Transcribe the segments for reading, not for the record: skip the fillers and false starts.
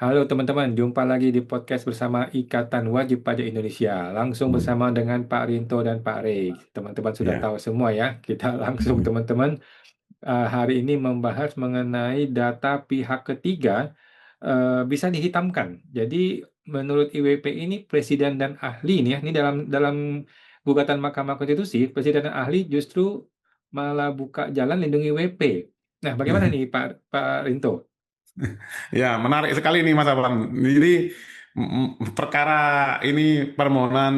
Halo teman-teman, jumpa lagi di podcast bersama Ikatan Wajib Pajak Indonesia. Langsung bersama dengan Pak Rinto dan Pak Rey. Teman-teman sudah Ya. tahu semua ya. Kita langsung teman-teman hari ini membahas mengenai data pihak ketiga bisa dihitamkan. Jadi menurut IWP ini presiden dan ahli nih ya, ini dalam gugatan Mahkamah Konstitusi, presiden dan ahli justru malah buka jalan lindungi WP. Nah, bagaimana nih Pak Rinto? Ya, menarik sekali nih Mas Afwan. Jadi perkara ini permohonan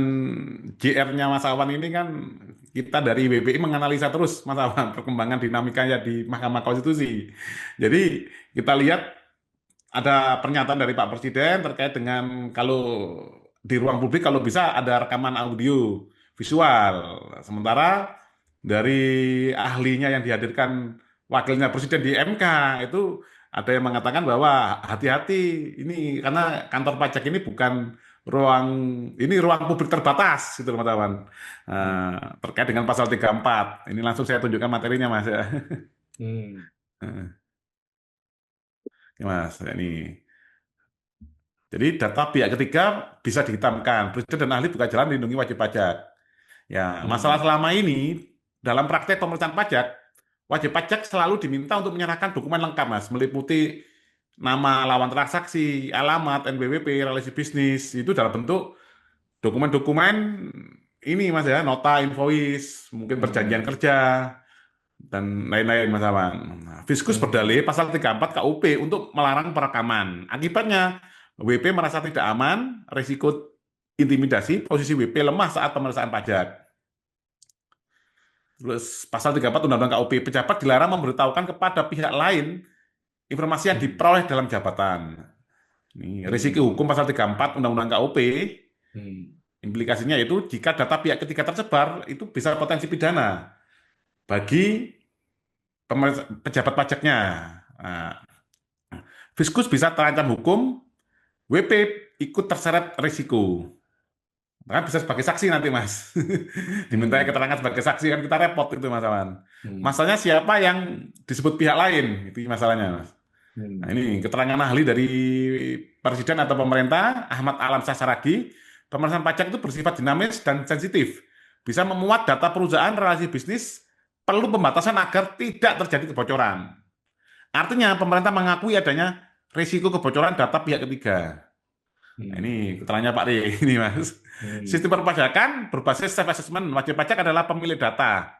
JR-nya Mas Afwan ini kan kita dari BPI menganalisa terus Mas Afwan perkembangan dinamikanya di Mahkamah Konstitusi. Jadi kita lihat ada pernyataan dari Pak Presiden terkait dengan kalau di ruang publik kalau bisa ada rekaman audio visual. Sementara dari ahlinya yang dihadirkan wakilnya Presiden di MK itu ada yang mengatakan bahwa hati-hati ini karena kantor pajak ini bukan ruang ini ruang publik terbatas gitu teman-teman. Terkait dengan pasal 34. Ini langsung saya tunjukkan materinya Mas ya. Hmm. Ini, Mas, ini. Jadi data pihak ketiga bisa dihitamkan. Presiden dan ahli buka jalan melindungi wajib pajak. Ya, masalah Hmm. selama ini dalam praktek pemeriksaan pajak, wajib pajak selalu diminta untuk menyerahkan dokumen lengkap, Mas, meliputi nama lawan transaksi, alamat, NPWP, relasi bisnis, itu dalam bentuk dokumen-dokumen ini, Mas ya, nota invoice, mungkin perjanjian Hmm. kerja, dan lain-lain, Mas Awan. Nah, Fiskus Hmm. berdalih pasal 34 KUP untuk melarang perekaman. Akibatnya, WP merasa tidak aman, risiko intimidasi, posisi WP lemah saat pemeriksaan pajak. Terus pasal 34 Undang-Undang KUP, pejabat dilarang memberitahukan kepada pihak lain informasi yang Hmm. diperoleh dalam jabatan. Ini risiko Hmm. hukum pasal 34 Undang-Undang KUP, Hmm. implikasinya itu jika data pihak ketiga tersebar, itu bisa potensi pidana bagi pejabat pajaknya. Nah, Fiskus bisa terancam hukum, WP ikut terseret risiko. Kan bisa sebagai saksi nanti, Mas. Diminta Hmm. keterangan sebagai saksi kan kita repot itu, Mas Awan. Hmm. Masalahnya siapa yang disebut pihak lain? Itu masalahnya, Mas. Nah, Hmm. ini keterangan ahli dari presiden atau pemerintah, Ahmad Alam Sasaragi, pemeriksaan pajak itu bersifat dinamis dan sensitif. Bisa memuat data perusahaan, relasi bisnis, perlu pembatasan agar tidak terjadi kebocoran. Artinya pemerintah mengakui adanya risiko kebocoran data pihak ketiga. Nah, Hmm. ini keterangannya Pak Ri, ini Mas. Hmm. Sistem perpajakan berbasis self-assessment. Wajib pajak adalah pemilik data.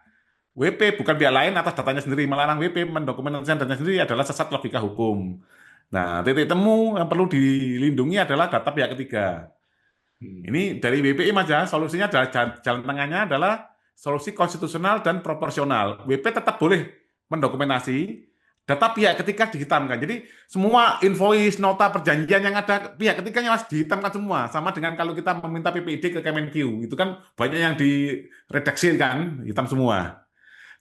WP bukan pihak lain atas datanya sendiri. Melarang WP mendokumentasikan datanya sendiri adalah sesat logika hukum. Nah, titik temu yang perlu dilindungi adalah data pihak ketiga. Hmm. Ini dari WPI Mas ya, solusinya adalah jalan tengahnya adalah solusi konstitusional dan proporsional. WP tetap boleh mendokumentasi, data pihak ketiga dihitamkan. Jadi semua invoice, nota perjanjian yang ada pihak ketiganya Mas dihitamkan semua. Sama dengan kalau kita meminta PPID ke Kemenq, itu kan banyak yang diredaksikan, hitam semua.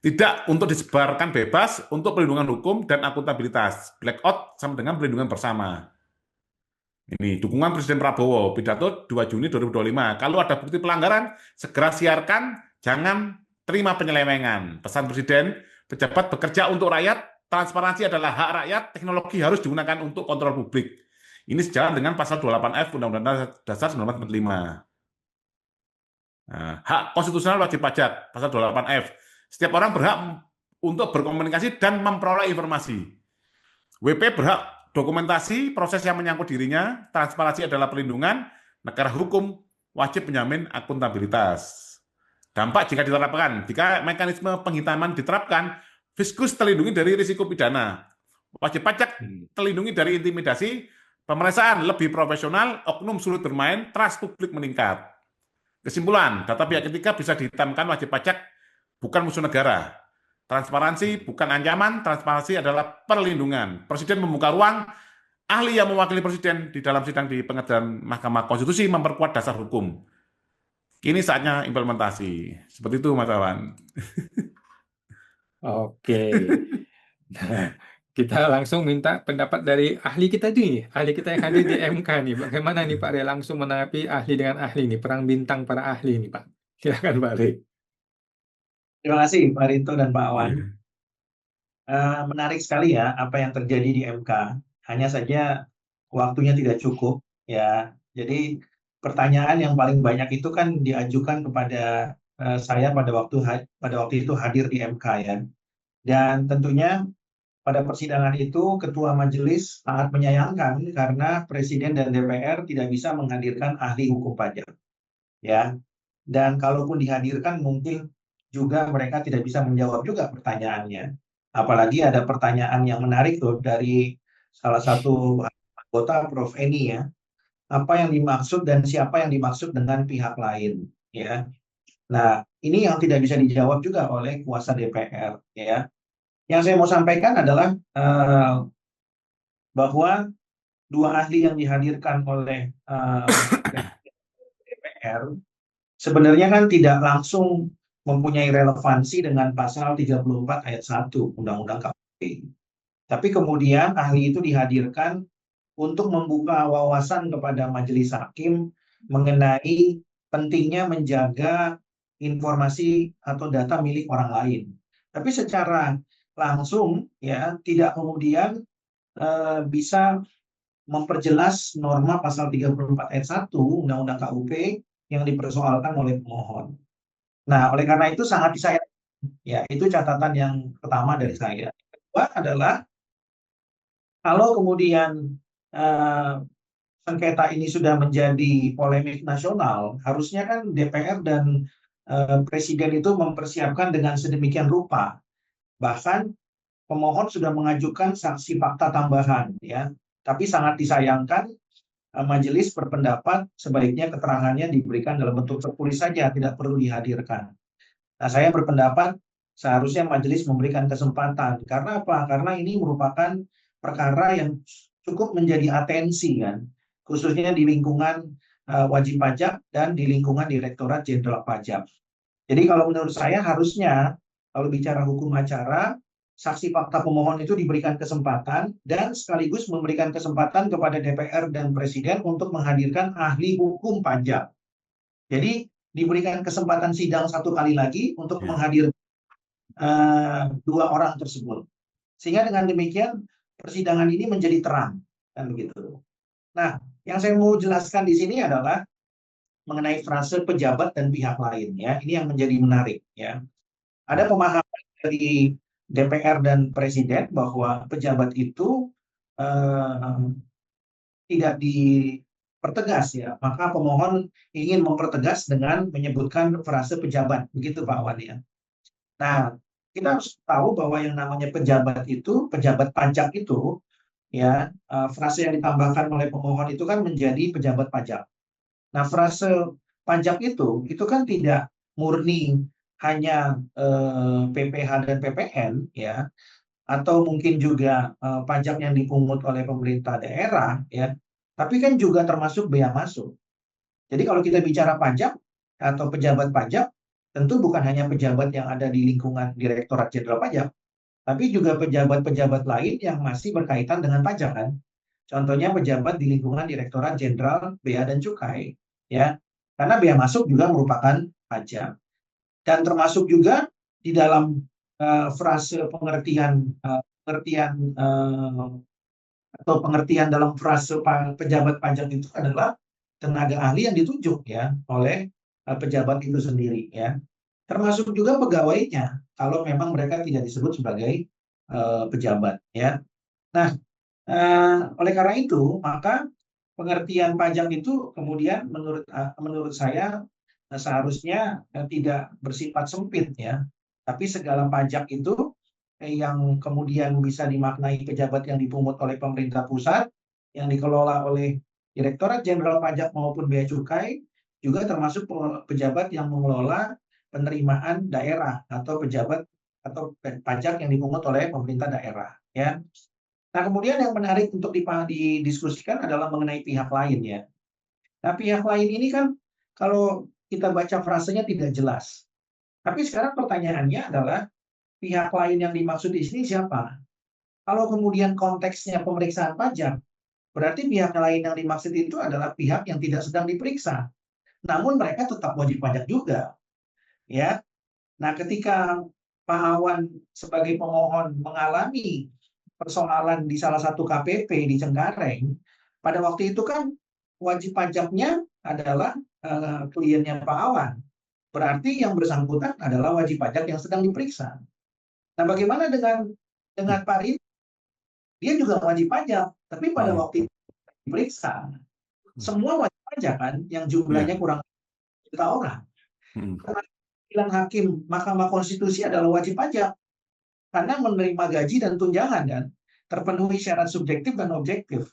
Tidak untuk disebarkan bebas untuk perlindungan hukum dan akuntabilitas. Blackout sama dengan perlindungan bersama. Ini dukungan Presiden Prabowo, pidato 2 Juni 2025. Kalau ada bukti pelanggaran, segera siarkan, jangan terima penyelewengan. Pesan Presiden, pejabat bekerja untuk rakyat, transparansi adalah hak rakyat, teknologi harus digunakan untuk kontrol publik. Ini sejalan dengan pasal 28F Undang-Undang Dasar 1945. Nah, hak konstitusional wajib pajak, pasal 28F. Setiap orang berhak untuk berkomunikasi dan memperoleh informasi. WP berhak dokumentasi proses yang menyangkut dirinya, transparansi adalah perlindungan, negara hukum wajib menjamin akuntabilitas. Dampak jika diterapkan, jika mekanisme penghitaman diterapkan, fiskus terlindungi dari risiko pidana. Wajib pajak Hmm. terlindungi dari intimidasi, pemeriksaan lebih profesional, oknum sulit bermain, trust publik meningkat. Kesimpulan, data pihak ketiga bisa dihitamkan wajib pajak bukan musuh negara. Transparansi bukan ancaman, transparansi adalah perlindungan. Presiden membuka ruang, ahli yang mewakili Presiden di dalam sidang di pengadilan Mahkamah Konstitusi memperkuat dasar hukum. Kini saatnya implementasi. Seperti itu, Mas Awan. Oke. Nah, kita langsung minta pendapat dari ahli kita nih, ahli kita yang hadir di MK nih. Bagaimana nih Pak Rey langsung menanggapi ahli dengan ahli nih, perang bintang para ahli nih Pak. Silakan Pak Rey. Terima kasih Pak Rinto dan Pak Awan. Menarik sekali ya apa yang terjadi di MK. Hanya saja waktunya tidak cukup ya. Jadi pertanyaan yang paling banyak itu kan diajukan kepada saya pada waktu itu hadir di MK ya. Dan tentunya pada persidangan itu Ketua Majelis sangat menyayangkan karena Presiden dan DPR tidak bisa menghadirkan ahli hukum pajak ya. Dan kalaupun dihadirkan mungkin juga mereka tidak bisa menjawab juga pertanyaannya. Apalagi ada pertanyaan yang menarik tuh dari salah satu anggota Prof. Eni ya. Apa yang dimaksud dan siapa yang dimaksud dengan pihak lain ya. Nah, ini yang tidak bisa dijawab juga oleh kuasa DPR ya. Yang saya mau sampaikan adalah bahwa dua ahli yang dihadirkan oleh DPR sebenarnya kan tidak langsung mempunyai relevansi dengan pasal 34 ayat 1 Undang-Undang KPK. Tapi kemudian ahli itu dihadirkan untuk membuka wawasan kepada majelis hakim mengenai pentingnya menjaga informasi atau data milik orang lain. Tapi secara langsung ya tidak kemudian bisa memperjelas norma pasal 34 ayat 1 Undang-Undang KUP yang dipersoalkan oleh pemohon. Nah, oleh karena itu sangat disayangkan. Ya, itu catatan yang pertama dari saya. Yang kedua adalah kalau kemudian sengketa ini sudah menjadi polemik nasional, harusnya kan DPR dan Presiden itu mempersiapkan dengan sedemikian rupa. Bahkan pemohon sudah mengajukan saksi fakta tambahan, ya. Tapi sangat disayangkan majelis berpendapat sebaiknya keterangannya diberikan dalam bentuk tertulis saja, tidak perlu dihadirkan. Nah, saya berpendapat seharusnya majelis memberikan kesempatan. Karena apa? Karena ini merupakan perkara yang cukup menjadi atensi kan, khususnya di lingkungan wajib pajak dan di lingkungan Direktorat Jenderal Pajak. Jadi kalau menurut saya harusnya kalau bicara hukum acara, saksi fakta pemohon itu diberikan kesempatan dan sekaligus memberikan kesempatan kepada DPR dan Presiden untuk menghadirkan ahli hukum pajak. Jadi diberikan kesempatan sidang satu kali lagi untuk menghadirkan dua orang tersebut. Sehingga dengan demikian persidangan ini menjadi terang, kan begitu. Nah, yang saya mau jelaskan di sini adalah mengenai frase pejabat dan pihak lain ya. Ini yang menjadi menarik ya. Ada pemahaman dari DPR dan Presiden bahwa pejabat itu tidak dipertegas ya. Maka pemohon ingin mempertegas dengan menyebutkan frase pejabat, begitu Pak Wan ya. Nah, kita harus tahu bahwa yang namanya pejabat itu, pejabat pajak itu, ya frase yang ditambahkan oleh pemohon itu kan menjadi pejabat pajak. Nah, frase pajak itu kan tidak murni hanya PPh dan PPN, ya, atau mungkin juga pajak yang dipungut oleh pemerintah daerah, ya, tapi kan juga termasuk bea masuk. Jadi kalau kita bicara pajak atau pejabat pajak, tentu bukan hanya pejabat yang ada di lingkungan Direktorat Jenderal Pajak, tapi juga pejabat-pejabat lain yang masih berkaitan dengan pajak kan. Contohnya pejabat di lingkungan Direktorat Jenderal Bea dan Cukai, ya. Karena bea masuk juga merupakan pajak. Dan termasuk juga di dalam frase pengertian atau pengertian dalam frase pejabat pajak itu adalah tenaga ahli yang ditunjuk ya oleh pejabat itu sendiri ya. Termasuk juga pegawainya kalau memang mereka tidak disebut sebagai pejabat ya. Nah, oleh karena itu maka pengertian pajak itu kemudian menurut saya seharusnya tidak bersifat sempit ya. Tapi segala pajak itu yang kemudian bisa dimaknai pejabat yang dipungut oleh pemerintah pusat, yang dikelola oleh Direktorat Jenderal Pajak maupun Bea Cukai, juga termasuk pejabat yang mengelola penerimaan daerah atau pejabat atau pajak yang dipungut oleh pemerintah daerah. Ya. Nah, kemudian yang menarik untuk didiskusikan adalah mengenai pihak lain ya. Nah, pihak lain ini kan kalau kita baca frasenya tidak jelas. Tapi sekarang pertanyaannya adalah pihak lain yang dimaksud di sini siapa? Kalau kemudian konteksnya pemeriksaan pajak, berarti pihak lain yang dimaksud itu adalah pihak yang tidak sedang diperiksa. Namun mereka tetap wajib pajak juga. Ya. Nah, ketika Pak Awan sebagai pemohon mengalami persoalan di salah satu KPP di Cengkareng, pada waktu itu kan wajib pajaknya adalah kliennya Pak Awan. Berarti yang bersangkutan adalah wajib pajak yang sedang diperiksa. Nah, bagaimana dengan Pak Rin? Dia juga wajib pajak, tapi pada waktu itu diperiksa, semua wajib pajak kan, yang jumlahnya kurang juta orang. Karena bilang hakim Mahkamah Konstitusi adalah wajib pajak, karena menerima gaji dan tunjangan kan, terpenuhi syarat subjektif dan objektif.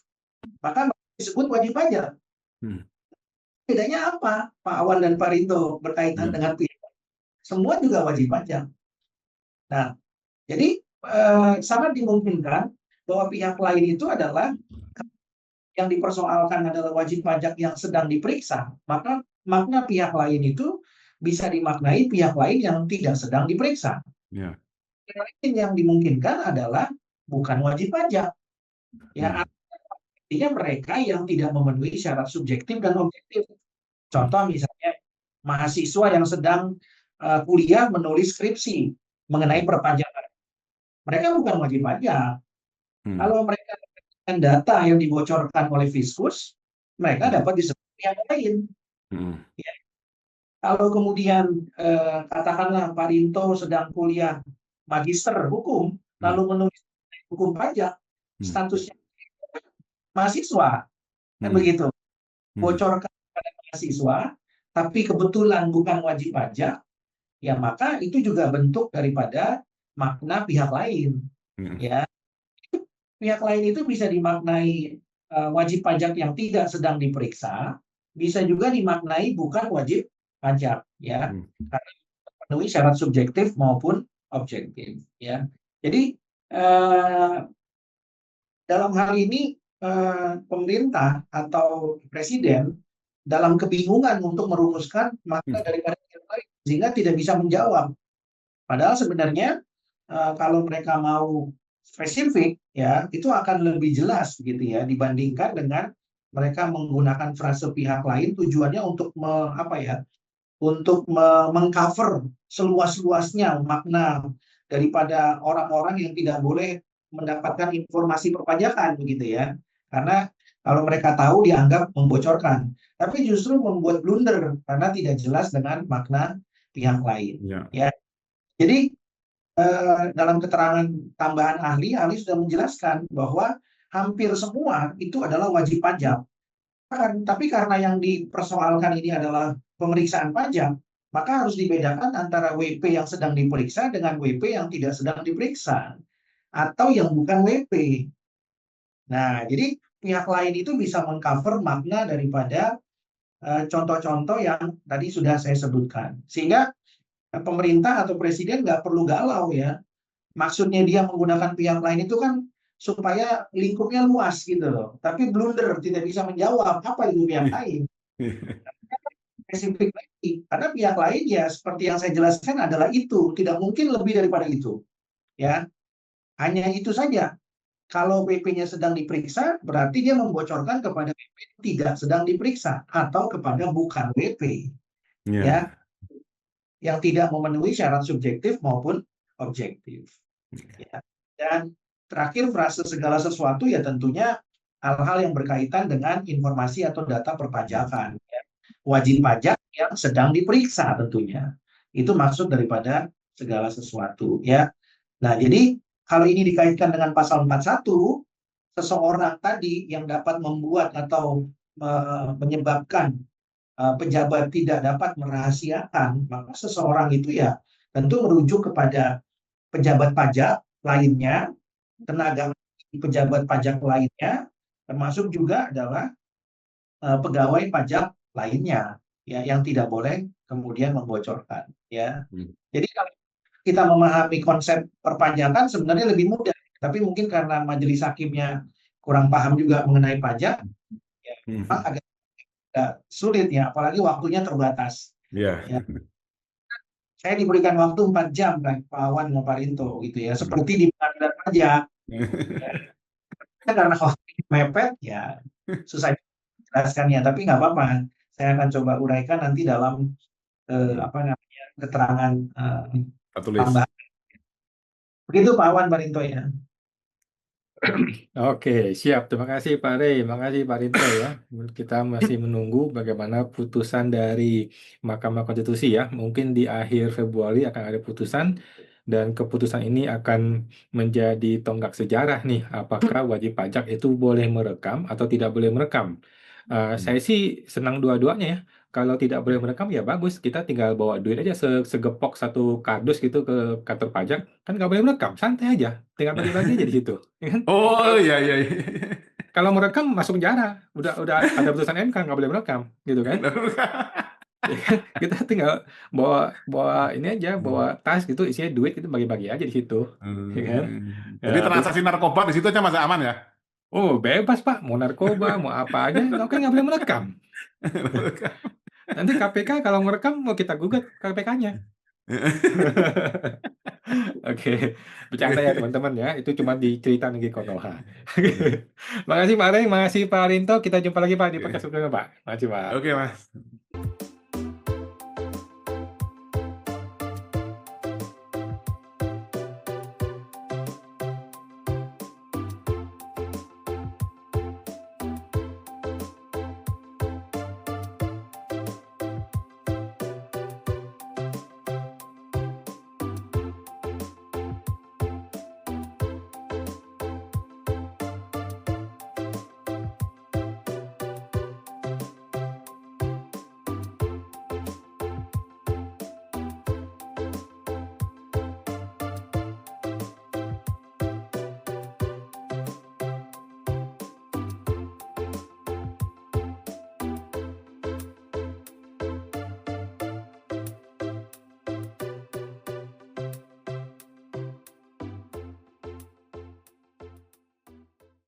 Maka disebut wajib pajak. Bedanya apa? Pak Awan dan Pak Rinto berkaitan dengan pihak. Semua juga wajib pajak. Nah, jadi sangat dimungkinkan bahwa pihak lain itu adalah yang dipersoalkan adalah wajib pajak yang sedang diperiksa, maka makna pihak lain itu bisa dimaknai pihak lain yang tidak sedang diperiksa. Yang lain yang dimungkinkan adalah bukan wajib pajak. Ya, artinya mereka yang tidak memenuhi syarat subjektif dan objektif. Contoh misalnya mahasiswa yang sedang kuliah menulis skripsi mengenai perpajakan. Mereka bukan wajib pajak. Kalau mereka dengan data yang dibocorkan oleh Fiskus, mereka dapat disebut pihak lain. Ya. Kalau kemudian katakanlah Pak Rinto sedang kuliah magister hukum, lalu menulis hukum pajak, statusnya mahasiswa, kan begitu. Bocorkan kepada mahasiswa, tapi kebetulan bukan wajib pajak, ya maka itu juga bentuk daripada makna pihak lain. Ya, pihak lain itu bisa dimaknai wajib pajak yang tidak sedang diperiksa, bisa juga dimaknai bukan wajib pajak, ya, karena memenuhi syarat subjektif maupun objektif, ya. Jadi dalam hal ini pemerintah atau presiden dalam kebingungan untuk merumuskan makna daripada pihak lain, sehingga tidak bisa menjawab. Padahal sebenarnya kalau mereka mau spesifik, ya itu akan lebih jelas gitu ya dibandingkan dengan mereka menggunakan frase pihak lain tujuannya untuk mengcover seluas-luasnya makna daripada orang-orang yang tidak boleh mendapatkan informasi perpajakan begitu ya. Karena kalau mereka tahu dianggap membocorkan, tapi justru membuat blunder karena tidak jelas dengan makna pihak lain. Ya. Jadi dalam keterangan tambahan ahli sudah menjelaskan bahwa hampir semua itu adalah wajib pajak. Tapi karena yang dipersoalkan ini adalah pemeriksaan pajak, maka harus dibedakan antara WP yang sedang diperiksa dengan WP yang tidak sedang diperiksa, atau yang bukan WP. Nah, jadi pihak lain itu bisa mengcover makna daripada contoh-contoh yang tadi sudah saya sebutkan. Sehingga pemerintah atau presiden nggak perlu galau ya. Maksudnya dia menggunakan pihak lain itu kan supaya lingkupnya luas gitu loh. Tapi blunder, tidak bisa menjawab apa itu pihak lain. Spesifik lagi. Karena pihak lain ya seperti yang saya jelaskan adalah itu. Tidak mungkin lebih daripada itu. Ya, hanya itu saja. Kalau PP-nya sedang diperiksa, berarti dia membocorkan kepada PP tidak sedang diperiksa atau kepada bukan WP. Ya. Yang tidak memenuhi syarat subjektif maupun objektif. Ya. Dan terakhir frase segala sesuatu ya tentunya hal-hal yang berkaitan dengan informasi atau data perpajakan. Ya. Wajib pajak yang sedang diperiksa tentunya. Itu maksud daripada segala sesuatu. Ya. Nah, jadi kalau ini dikaitkan dengan pasal 41, seseorang tadi yang dapat membuat atau menyebabkan pejabat tidak dapat merahasiakan, maka seseorang itu ya tentu merujuk kepada pejabat pajak lainnya, tenaga pejabat pajak lainnya, termasuk juga adalah pegawai pajak lainnya ya yang tidak boleh kemudian membocorkan ya. Jadi kalau kita memahami konsep perpajakan sebenarnya lebih mudah, tapi mungkin karena majelis hakimnya kurang paham juga mengenai pajak, ya, memang agak sulit ya, apalagi waktunya terbatas. Ya. Saya diberikan waktu 4 jam kan Pak Awan sama Pak Rinto gitu ya, seperti di pengadilan pajak. Ya. Karena waktu mepet ya susah jelaskannya, tapi nggak apa-apa. Saya akan coba uraikan nanti dalam keterangan tambahan. Begitu Pak Awan, Pak Rinto ya. Oke, siap. Terima kasih Pak Rey, terima kasih Pak Rinto ya. Kita masih menunggu bagaimana putusan dari Mahkamah Konstitusi ya. Mungkin di akhir Februari akan ada putusan dan keputusan ini akan menjadi tonggak sejarah nih. Apakah wajib pajak itu boleh merekam atau tidak boleh merekam? Saya sih senang dua-duanya ya. Kalau tidak boleh merekam ya bagus. Kita tinggal bawa duit aja segepok satu kardus gitu ke kantor pajak. Kan nggak boleh merekam, santai aja. Tinggal bagi-bagi aja di situ. Ya kan? Oh iya iya. Kalau merekam masuk penjara, udah ada putusan MK nggak boleh merekam, gitu kan? Ya kan? Kita tinggal bawa bawa ini aja, bawa tas gitu isinya duit itu bagi-bagi aja di situ, ya kan? Ya, Jadi transaksi narkoba di situ aja masih aman ya? oh bebas Pak, mau narkoba, mau apa aja, nggak boleh merekam. Nanti KPK kalau merekam mau kita gugat KPK-nya. Oke, bercanda ya teman-teman ya. Itu cuma dicerita lagi Konoha. Makasih Pak Rey, makasih Pak Rinto. Kita jumpa lagi Pak di podcast berikutnya Pak. Makasih Pak. Oke, Mas.